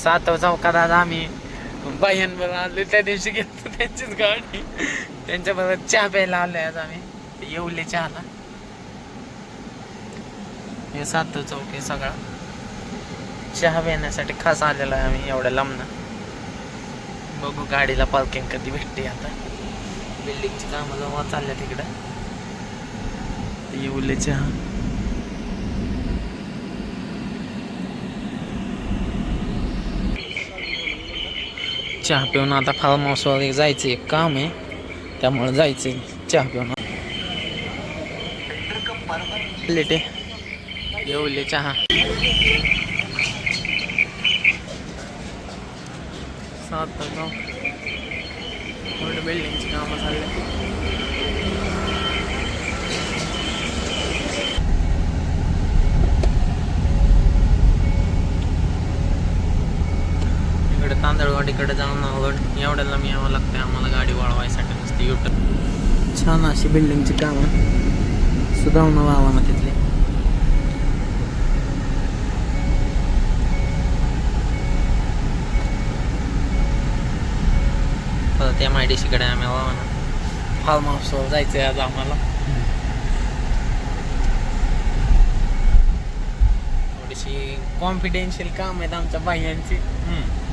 सातव चौकात आज आम्ही बाह्यांबरोबर आलो. त्या दिवशी घेतो त्यांचीच गाडी, त्यांच्याबरोबर चहा प्यायला आलोय आज आम्ही. येवले चहाला. हे सातव चौक आहे सगळा. चहा पिण्यासाठी खास आलेला आहे आम्ही एवढ्या लांबनं. बघू गाडीला पार्किंग कधी भेटते. आता बिल्डिंगची कामं जवळ चालल्या तिकडं. येवले चहा. चहा पिऊन आता फार्म हाऊसवर जायचं एक काम आहे, त्यामुळे जायचंय चहा पिऊन. लेटे येवले चहा. सातगाव बिल्डिंगची कामं चालले. इकडे तांदळवाडीकडे जाऊन अवघड एवढ्याला मी यावं लागतंय आम्हाला गाडी वळवायसाठी. नुसती युटर्न. छान अशी बिल्डिंगची कामं सुधारणा व्हावा ना तिथले. परत MIDC कडे आम्ही फार्म हाऊसवर जायचं आहे आज आम्हाला. थोडीशी कॉन्फिडेन्शियल काम आहेत आमच्या बाह्यांची.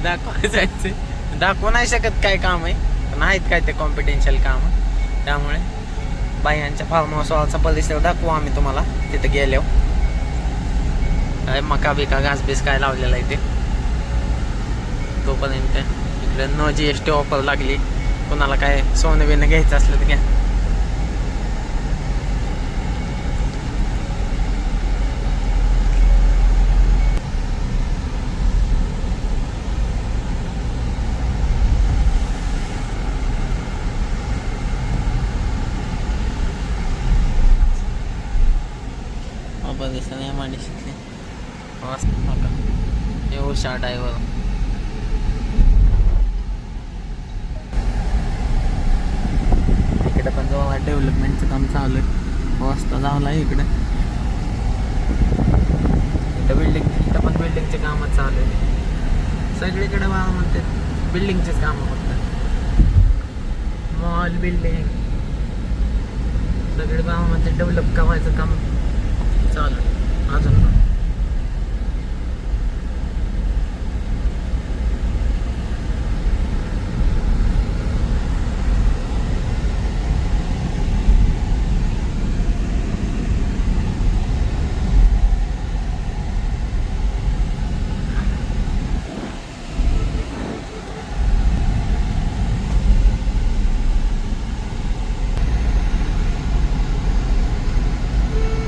दाखवायला जायचे. दाखवू नाही शकत काय काम आहे, पण आहेत काय ते कॉन्फिडेन्शियल काम. त्यामुळे बाह्यांच्या फार्म हाऊसवरचा परिसर दाखवू आम्ही तुम्हाला तिथे गेल्यावर. काय मका बिका घास बीस काय लावलेला आहे ते. तोपर्यंत इकडे no GST ऑफर लागली. कोणाला काय सोनं बिनं घ्यायचं असलं तर घ्या. MIDCतले येऊ शा ड्रायव्हर. इकडे पण जवळ डेव्हलपमेंटचं काम चालू आहे. वाजता झाला इकडे. इथं पण बिल्डिंगचे कामं चालू आहे सगळीकडे. मला म्हणते बिल्डिंगचेच कामं फक्त. मॉल बिल्डिंग सगळे गाव म्हणते डेव्हलप करायचं काम चालू आहे अजून.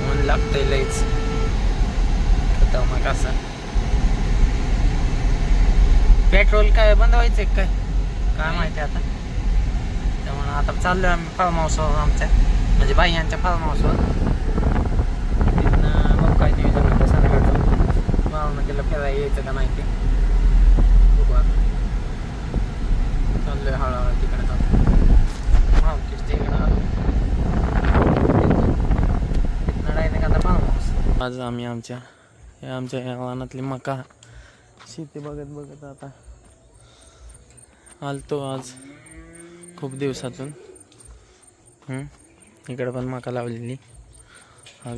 ऊन लागतंय लईच खतरनाक असं. पेट्रोल काय बंद व्हायचंय काय माहिती आता. त्यामुळे आता चाललोय आम्ही फार्म हाऊसवर आमच्या, म्हणजे बाह्यांच्या फार्म हाऊसवर. तिथनं मग काय नियोजन होतं संध्याकाळचं. बाळूमातीला फिरायला यायचं का नाही ते बघू आता. चाललोय हळूहळू तिकडे जातो मावकीच्या तिकडं. तिथनं डायरेक्ट आता फार्म हाऊस. आज आम्ही आमच्या या रानातली मका शेती बघत आता आलतो आज खूप दिवसातून. इकडे पण मका लावलेली. हा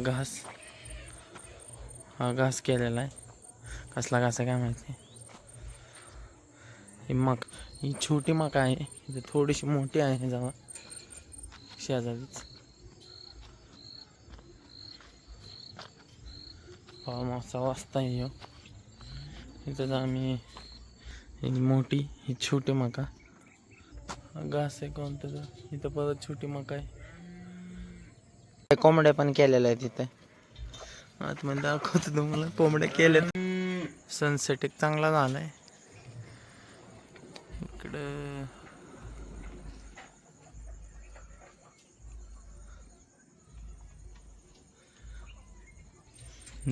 घास केलेला आहे. कसला घास आहे काय माहिती. ही छोटी मका आहे. थोडीशी मोठी आहे जवळ शेजारीच. फार्म हाऊसचा वाजता आहे. इथं आम्ही मोठी ही छोटी मका घास आहे कोणतं. इथं परत छोटी मका आहे. कोंबड्या पण केलेल्या आहेत तिथे. आतमध्ये दाखवतो तुम्हाला कोंबड्या केल्यात. सनसेट एक चांगला झालाय इकडं.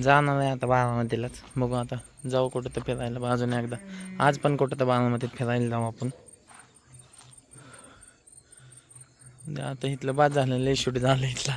जाणार आहे आता बारामतीलाच. बघू आता जाऊ कुठं तर फिरायला अजून एकदा. आज पण कुठं तर बारामतीत फिरायला जाऊ आपण. आता इथलं बाद झालं. लय शूट झालं इथला.